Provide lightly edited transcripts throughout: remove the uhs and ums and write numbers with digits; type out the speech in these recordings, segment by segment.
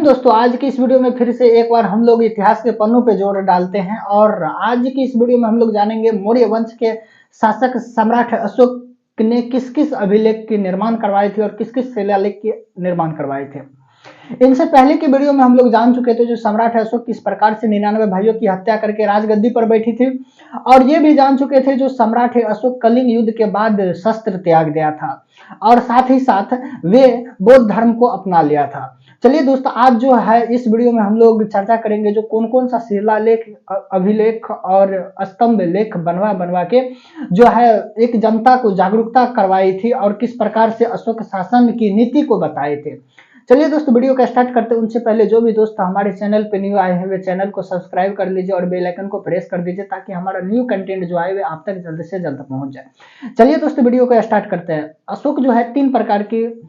हिंद दोस्तों, आज की इस वीडियो में फिर से एक बार हम लोग इतिहास के पन्नों पे जोर डालते हैं और आज की इस वीडियो में हम लोग जानेंगे मौर्य वंश के शासक सम्राट अशोक ने किस किस अभिलेख के निर्माण करवाए थे और किस किस शिलालेख के निर्माण करवाए थे। इनसे पहले की वीडियो में हम लोग जान चुके थे जो सम्राट अशोक किस प्रकार से 99 भाइयों की हत्या करके राजगद्दी पर बैठी थी और ये भी जान चुके थे जो सम्राट अशोक कलिंग युद्ध के बाद शस्त्र त्याग दिया था और साथ ही साथ वे बौद्ध धर्म को अपना लिया था। चलिए दोस्तों, आज जो है इस वीडियो में हम लोग चर्चा करेंगे जो कौन कौन सा शिलालेख, अभिलेख और स्तंभ लेख बनवा के जो है एक जनता को जागरूकता करवाई थी और किस प्रकार से अशोक शासन की नीति को बताए थे। चलिए दोस्तों, वीडियो का स्टार्ट करते हैं। उनसे पहले जो भी दोस्त हमारे चैनल पे न्यू आए हैं वे चैनल को सब्सक्राइब कर लीजिए और बेल आइकन को प्रेस कर दीजिए ताकि हमारा न्यू कंटेंट जो आए वे आप तक जल्द से जल्द पहुंच जाए। चलिए दोस्तों, वीडियो को स्टार्ट करते हैं। अशोक जो है 3 प्रकार की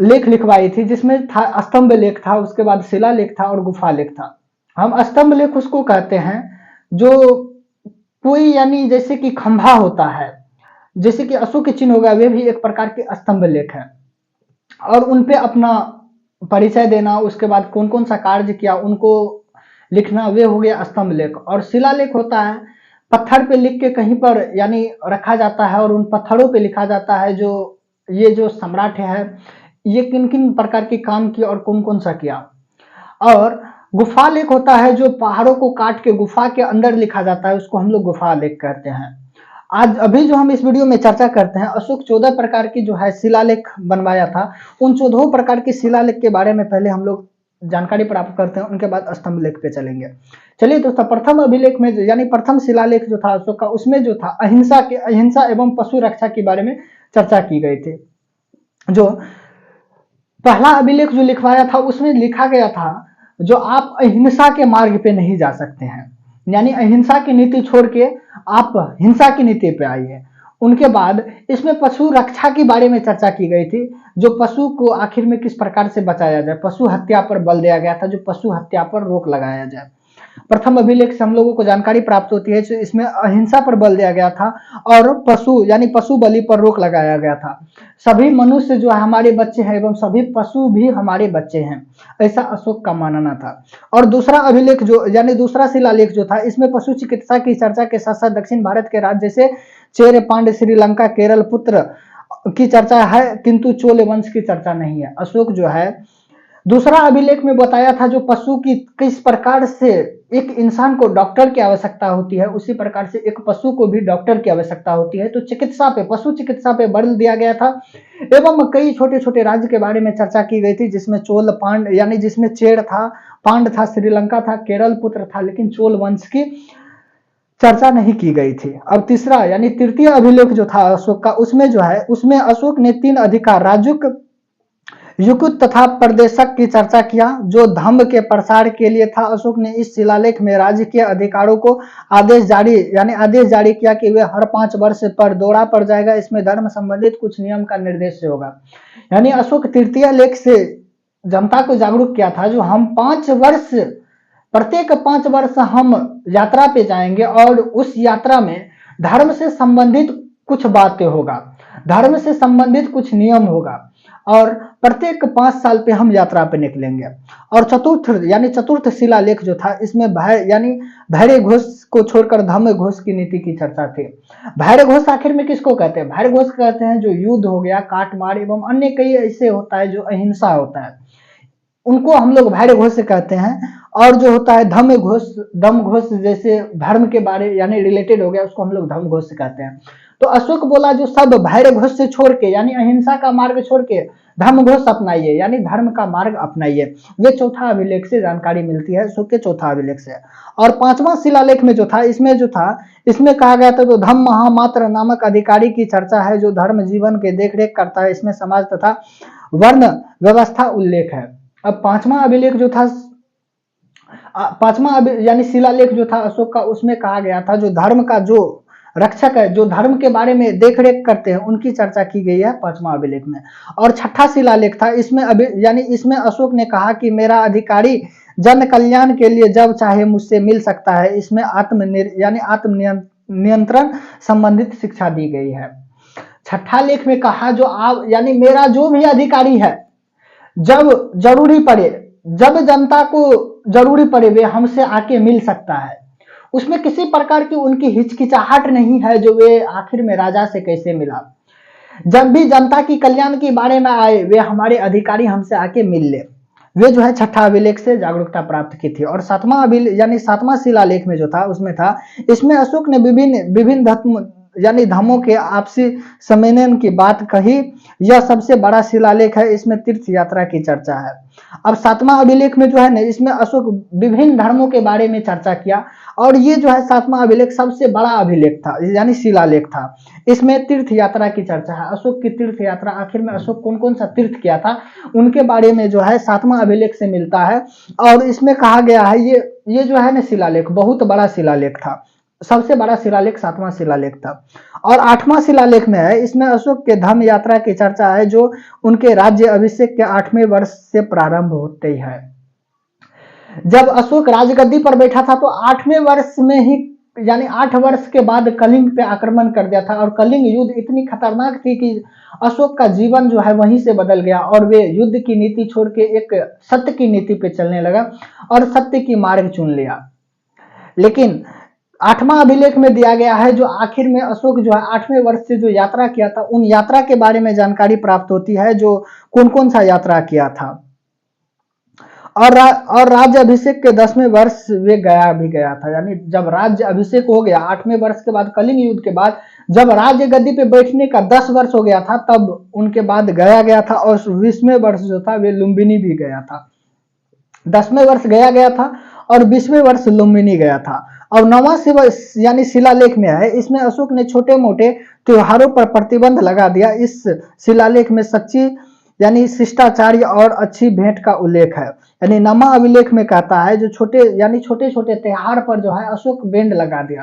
लेख लिखवाई थी, जिसमें था स्तंभ लेख था, उसके बाद शिला लेख था और गुफा लेख था। हम स्तंभ लेख उसको कहते हैं जो कोई यानी जैसे कि खंभा होता है, जैसे कि अशोक के चिन्ह होगा, वे भी एक प्रकार के स्तंभ लेख है और उन पे अपना परिचय देना, उसके बाद कौन कौन सा कार्य किया उनको लिखना, वे हो गया स्तंभ लेख। और शिलालेख होता है पत्थर पे लिख के कहीं पर यानी रखा जाता है और उन पत्थरों पे लिखा जाता है जो ये जो सम्राट है ये किन किन प्रकार के काम किया और कौन कौन सा किया। और गुफा लेख होता है जो पहाड़ों को काट के गुफा के अंदर लिखा जाता है, उसको हम लोग गुफा लेख कहते हैं। आज अभी जो हम इस वीडियो में चर्चा करते हैं, अशोक 14 प्रकार की जो है शिलालेख बनवाया था। उन 14 प्रकार की शिलालेख के बारे में पहले हम लोग जानकारी प्राप्त करते हैं, उनके बाद स्तंभ लेख पे चलेंगे। चलिए दोस्तों, प्रथम अभिलेख में यानी प्रथम शिलालेख जो था अशोक का, उसमें जो था अहिंसा एवं पशु रक्षा के बारे में चर्चा की गई थी। जो पहला अभिलेख जो लिखवाया था उसमें लिखा गया था जो आप अहिंसा के मार्ग पे नहीं जा सकते हैं, यानी अहिंसा की नीति छोड़ के आप हिंसा की नीति पे आइए। उनके बाद इसमें पशु रक्षा के बारे में चर्चा की गई थी, जो पशु को आखिर में किस प्रकार से बचाया जाए, पशु हत्या पर बल दिया गया था, जो पशु हत्या पर रोक लगाया जाए। प्रथम अभिलेख से हम लोगों को जानकारी प्राप्त होती है, इसमें अहिंसा पर बल दिया गया था और पशु यानी पशु बलि पर रोक लगाया गया था। सभी मनुष्य जो है हमारे बच्चे हैं एवं सभी पशु भी हमारे बच्चे हैं, ऐसा अशोक का मानना था। और दूसरा अभिलेख जो यानी दूसरा शिलालेख जो था, इसमें पशु चिकित्सा की चर्चा के साथ साथ दक्षिण भारत के राज्य जैसे चेर, पांड्य, श्रीलंका, केरल, पुत्र की चर्चा है, किंतु चोल वंश की चर्चा नहीं है। अशोक जो है दूसरा अभिलेख में बताया था जो पशु की किस प्रकार से एक इंसान को डॉक्टर की आवश्यकता होती है, उसी प्रकार से एक पशु को भी डॉक्टर की आवश्यकता होती है। तो चिकित्सा पे, पशु चिकित्सा पे बल दिया गया था एवं कई छोटे छोटे राज्य के बारे में चर्चा की गई थी, जिसमें चोल, पांड यानी जिसमें चेर था, पांड था, श्रीलंका था, केरल, पुत्र था, लेकिन चोल वंश की चर्चा नहीं की गई थी। अब तीसरा यानी तृतीय अभिलेख जो था अशोक का, उसमें जो है उसमें अशोक ने 3 अधिकार राजुक, युकुत तथा प्रदेशक की चर्चा किया जो धम्म के प्रसार के लिए था। अशोक ने इस शिलालेख में राज्य के अधिकारों को आदेश जारी किया कि वे हर 5 वर्ष पर दौरा पड़ जाएगा, इसमें धर्म संबंधित कुछ नियम का निर्देश होगा। यानी अशोक तृतीय लेख से जनता को जागरूक किया था जो हम प्रत्येक 5 वर्ष हम यात्रा पे जाएंगे और उस यात्रा में धर्म से संबंधित कुछ बातें होगा, धर्म से संबंधित कुछ नियम होगा और प्रत्येक 5 साल पे हम यात्रा पे निकलेंगे। और चतुर्थ शिलालेख जो था, इसमें भैरे घोष को छोड़कर धम्म घोष की नीति की चर्चा थी। भैरे घोष आखिर में किसको कहते हैं? भैरे घोष कहते हैं जो युद्ध हो गया, काटमार एवं अन्य कई ऐसे होता है जो अहिंसा होता है, उनको हम लोग भैरे घोष से कहते हैं। और जो होता है धम्म घोष जैसे धर्म के बारे यानी रिलेटेड हो गया, उसको हम लोग धम्म घोष से कहते हैं। तो अशोक बोला जो सब भैरे घोष से छोड़ के यानी अहिंसा का मार्ग छोड़ के धर्म घोष अपनाइए, यानी धर्म का मार्ग अपनाइए। वे चौथा अभिलेख से जानकारी मिलती है, अशोक के चौथा अभिलेख से। और 5वां शिलालेख में जो था इसमें कहा गया था तो धम्म महामात्र नामक अधिकारी की चर्चा है जो धर्म जीवन के देखरेख करता है, इसमें समाज तथा वर्ण व्यवस्था उल्लेख है। अब 5वां अभिलेख जो था, 5वां यानी शिलालेख जो था अशोक का, उसमें कहा गया था जो धर्म का जो रक्षक है, जो धर्म के बारे में देखरेख करते हैं, उनकी चर्चा की गई है 5वां अभिलेख में। और 6ठा शिलालेख था, इसमें अशोक ने कहा कि मेरा अधिकारी जन कल्याण के लिए जब चाहे मुझसे मिल सकता है, इसमें आत्म नियंत्रण संबंधित शिक्षा दी गई है। 6ठा लेख में कहा जो आप यानी मेरा जो भी अधिकारी है जब जरूरी पड़े जब जनता को जरूरी पड़े वे हमसे आके मिल सकता है। उसमें किसी प्रकार की उनकी हिचकिचाहट नहीं है जो वे आखिर में राजा से कैसे मिला। जब भी जनता की कल्याण के बारे में आए वे हमारे अधिकारी हमसे आके मिल ले। वे जो है छठा अभिलेख से जागरूकता प्राप्त की थी। और सातवां अभिलेख यानी सातवां शिलालेख में जो था उसमें था, इसमें अशोक ने विभिन्न विभिन्न धर्म यानी धर्मों के आपसी सम्मेलन की बात कही। यह सबसे बड़ा शिलालेख है, इसमें तीर्थ यात्रा की चर्चा है। अब सातवां अभिलेख में जो है ना, इसमें अशोक विभिन्न धर्मों के बारे में चर्चा किया और ये जो है सातवां अभिलेख सबसे बड़ा अभिलेख था यानी शिलालेख था। इसमें तीर्थ यात्रा की चर्चा है, अशोक की तीर्थ यात्रा, आखिर में अशोक कौन कौन सा तीर्थ किया था उनके बारे में जो है सातवां अभिलेख से मिलता है। और इसमें कहा गया है ये जो है ना शिलालेख बहुत बड़ा शिलालेख था, सबसे बड़ा शिलालेख सातवां शिलालेख था। और आठवां शिलालेख में है, इसमें अशोक के धर्म यात्रा की चर्चा है जो उनके राज्य अभिषेक के 8वें वर्ष से प्रारंभ होती है। जब अशोक राजगद्दी पर बैठा था तो 8वें वर्ष में ही यानी 8 वर्ष के बाद कलिंग पे आक्रमण कर दिया था। और कलिंग युद्ध इतनी खतरनाक थी कि अशोक का जीवन जो है वहीं से बदल गया और वे युद्ध की नीति छोड़ के एक सत्य की नीति पे चलने लगा और सत्य की मार्ग चुन लिया। लेकिन 8वां अभिलेख में दिया गया है जो आखिर में अशोक जो है 8वें वर्ष से जो यात्रा किया था उन यात्रा के बारे में जानकारी प्राप्त होती है, जो कौन कौन सा यात्रा किया था। और राज्य अभिषेक के 10वें वर्ष वे गया भी गया था, यानी जब राज्य अभिषेक हो गया 8वें वर्ष के बाद कलिंग युद्ध के बाद जब राज्य गद्दी पे बैठने का 10 वर्ष हो गया था तब उनके बाद गया था। और 20वें वर्ष जो था वे लुम्बिनी भी गया था। 10वें वर्ष गया था और 20वें वर्ष लुम्बिनी गया था। और 9वां यानी शिलालेख में है, इसमें अशोक ने छोटे मोटे त्योहारों पर प्रतिबंध लगा दिया। इस शिलालेख में सच्ची यानी शिष्टाचार्य और अच्छी भेंट का उल्लेख है। यानी 9वां अभिलेख में कहता है जो छोटे छोटे त्योहार पर जो है अशोक बैंड लगा दिया,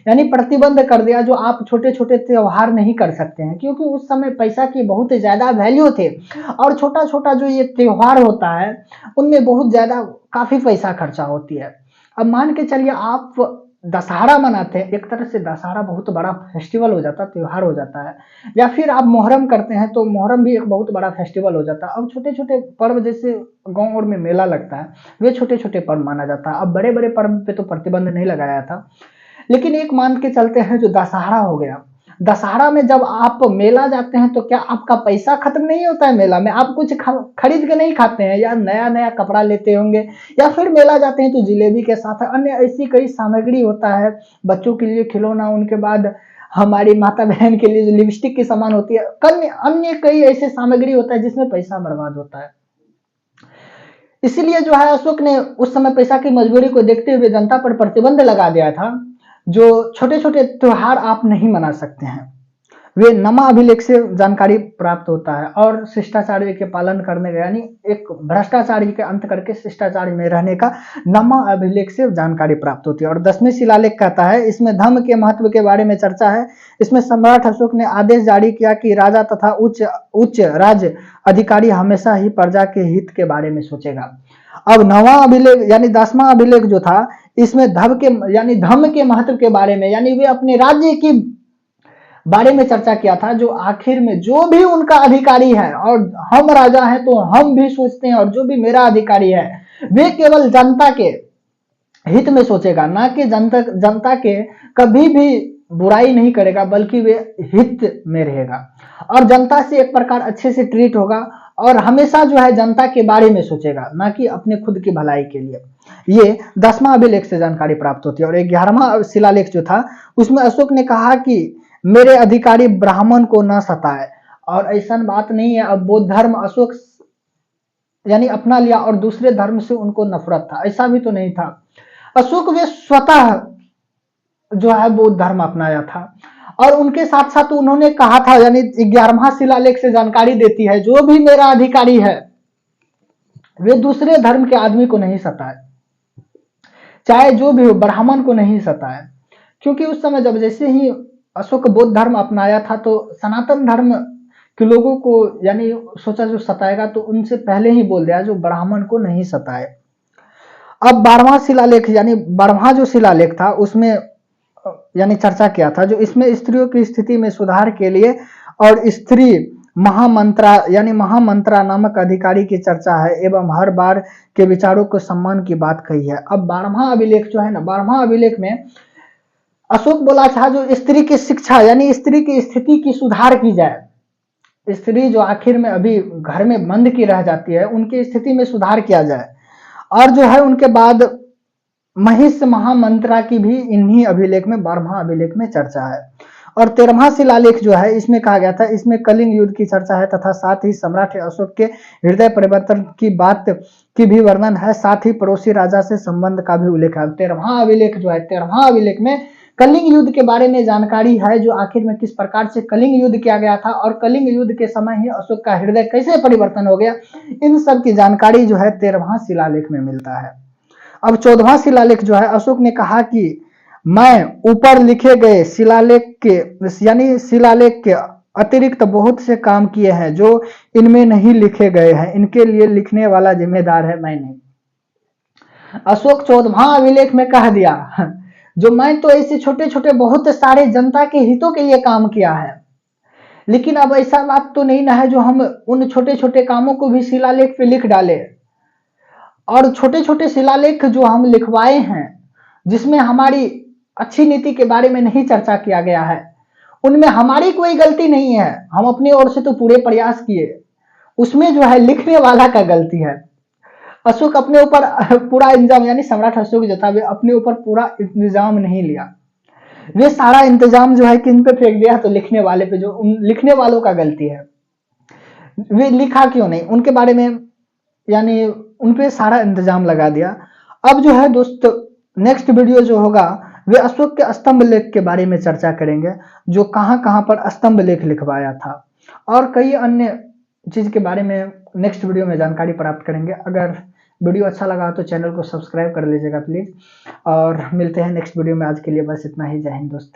यानी प्रतिबंध कर दिया जो आप छोटे छोटे त्योहार नहीं कर सकते हैं, क्योंकि उस समय पैसा की बहुत ज्यादा वैल्यू थे और छोटा छोटा जो ये त्योहार होता है उनमें बहुत ज्यादा काफी पैसा खर्चा होती है। अब मान के चलिए आप दशहरा मनाते हैं, एक तरह से दशहरा बहुत बड़ा फेस्टिवल हो जाता है, त्योहार हो जाता है। या फिर आप मोहर्रम करते हैं तो मोहर्रम भी एक बहुत बड़ा फेस्टिवल हो जाता है। अब छोटे छोटे पर्व जैसे गांव और में मेला लगता है वे छोटे छोटे पर्व माना जाता है। अब बड़े बड़े पर्व पे तो प्रतिबंध नहीं लगाया था, लेकिन एक मान के चलते हैं जो दशहरा हो गया, दशहरा में जब आप मेला जाते हैं तो क्या आपका पैसा खत्म नहीं होता है? मेला में आप कुछ खरीद के नहीं खाते हैं या नया नया कपड़ा लेते होंगे, या फिर मेला जाते हैं तो जिलेबी के साथ अन्य ऐसी कई सामग्री होता है, बच्चों के लिए खिलौना, उनके बाद हमारी माता बहन के लिए जो लिपस्टिक की सामान होती है, अन्य कई ऐसे सामग्री होता है जिसमें पैसा बर्बाद होता है। इसीलिए जो है अशोक ने उस समय पैसा की मजबूरी को देखते हुए जनता पर प्रतिबंध लगा दिया था, जो छोटे छोटे त्योहार आप नहीं मना सकते हैं। वे 9वां अभिलेख से जानकारी प्राप्त होता है और शिष्टाचार्य के पालन करने का यानी एक भ्रष्टाचार्य के अंत करके शिष्टाचार्य में रहने का 9वां अभिलेख से जानकारी प्राप्त होती है। और 10वें शिलालेख कहता है, इसमें धर्म के महत्व के बारे में चर्चा है। इसमें सम्राट अशोक ने आदेश जारी किया कि राजा तथा उच्च राज्य अधिकारी हमेशा ही प्रजा के हित के बारे में सोचेगा। अब 9वां अभिलेख यानी 10वां अभिलेख जो था इसमें धर्म के महत्व के बारे में यानी वे अपने राज्य की बारे में चर्चा किया था, जो आखिर में जो भी उनका अधिकारी है, और हम राजा हैं तो हम भी सोचते हैं और जो भी मेरा अधिकारी है वे केवल जनता के हित में सोचेगा, ना कि जनता के कभी भी बुराई नहीं करेगा, बल्कि वे हित में रहेगा और जनता से एक प्रकार अच्छे से ट्रीट होगा और हमेशा जो है जनता के बारे में सोचेगा, ना कि अपने खुद की भलाई के लिए। ये 10वां अभिलेख से जानकारी प्राप्त होती है। और 11वां शिलालेख जो था उसमें अशोक ने कहा कि मेरे अधिकारी ब्राह्मण को न सताए, और ऐसा बात नहीं है। अब बौद्ध धर्म अशोक यानी अपना लिया और दूसरे धर्म से उनको नफरत था, ऐसा भी तो नहीं था। अशोक वे स्वतः जो है बौद्ध धर्म अपनाया था और उनके साथ साथ उन्होंने कहा था, यानी 11वां शिलालेख से जानकारी देती है, जो भी मेरा अधिकारी है वे दूसरे धर्म के आदमी को नहीं सताए, चाहे जो भी हो, ब्राह्मण को नहीं सताए। क्योंकि उस समय जब जैसे ही अशोक बौद्ध धर्म अपनाया था तो सनातन धर्म के लोगों को यानी सोचा जो सताएगा तो उनसे पहले ही बोल दिया जो ब्राह्मण को नहीं सताए। अब 12वां शिलालेख यानी 12वां जो शिलालेख था उसमें यानी चर्चा किया था, जो इसमें स्त्रियों की स्थिति में सुधार के लिए और स्त्री महामंत्रा यानी महामंत्रा नामक अधिकारी की चर्चा है एवं हर बार के विचारों को सम्मान की बात कही है। अब 12वां अभिलेख जो है ना, 12वां अभिलेख में अशोक बोला था जो स्त्री की शिक्षा यानी स्त्री की स्थिति की सुधार की जाए, स्त्री जो आखिर में अभी घर में बंद की रह जाती है उनकी स्थिति में सुधार किया जाए। और जो है उनके बाद महिष महामंत्रा की भी इन्हीं अभिलेख में 12वां अभिलेख में चर्चा है। और 13वां शिलालेख जो है इसमें कहा गया था, इसमें कलिंग युद्ध की चर्चा है तथा साथ ही सम्राट अशोक के हृदय परिवर्तन की बात की भी वर्णन है, साथ ही पड़ोसी राजा से संबंध का भी उल्लेख है। 13वां अभिलेख जो है, 13वां अभिलेख में कलिंग युद्ध के बारे में जानकारी है, जो आखिर में किस प्रकार से कलिंग युद्ध किया गया था और कलिंग युद्ध के समय ही अशोक का हृदय कैसे परिवर्तन हो गया, इन सब की जानकारी जो है 13वां शिलालेख में मिलता है। अब 14वां शिलालेख जो है, अशोक ने कहा कि मैं ऊपर लिखे गए शिलालेख के यानी शिलालेख के अतिरिक्त बहुत से काम किए हैं जो इनमें नहीं लिखे गए हैं, इनके लिए लिखने वाला जिम्मेदार है, मैं नहीं। अशोक 14वां अभिलेख में कह दिया जो मैं तो ऐसे छोटे छोटे बहुत सारे जनता के हितों के लिए काम किया है, लेकिन अब ऐसा बात तो नहीं ना है जो हम उन छोटे छोटे कामों को भी शिलालेख पे लिख डाले। और छोटे छोटे शिलालेख जो हम लिखवाए हैं जिसमें हमारी अच्छी नीति के बारे में नहीं चर्चा किया गया है, उनमें हमारी कोई गलती नहीं है, हम अपनी ओर से तो पूरे प्रयास किए, उसमें जो है लिखने वाला का गलती है। अशोक अपने ऊपर पूरा इंतजाम यानी सम्राट अशोक जो था वे अपने ऊपर पूरा इंतजाम नहीं लिया, वे सारा इंतजाम जो है किन पे फेंक दिया, तो लिखने वाले पे, जो उन लिखने वालों का गलती है। वे लिखा क्यों नहीं उनके बारे में, यानी उन पे सारा इंतजाम लगा दिया। अब जो है दोस्त नेक्स्ट वीडियो जो होगा वे अशोक के स्तंभ लेख के बारे में चर्चा करेंगे, जो कहां कहां पर स्तंभ लेख लिखवाया था, और कई अन्य चीज के बारे में नेक्स्ट वीडियो में जानकारी प्राप्त करेंगे। अगर वीडियो अच्छा लगा तो चैनल को सब्सक्राइब कर लीजिएगा प्लीज, और मिलते हैं नेक्स्ट वीडियो में। आज के लिए बस इतना ही। जय हिंद दोस्त।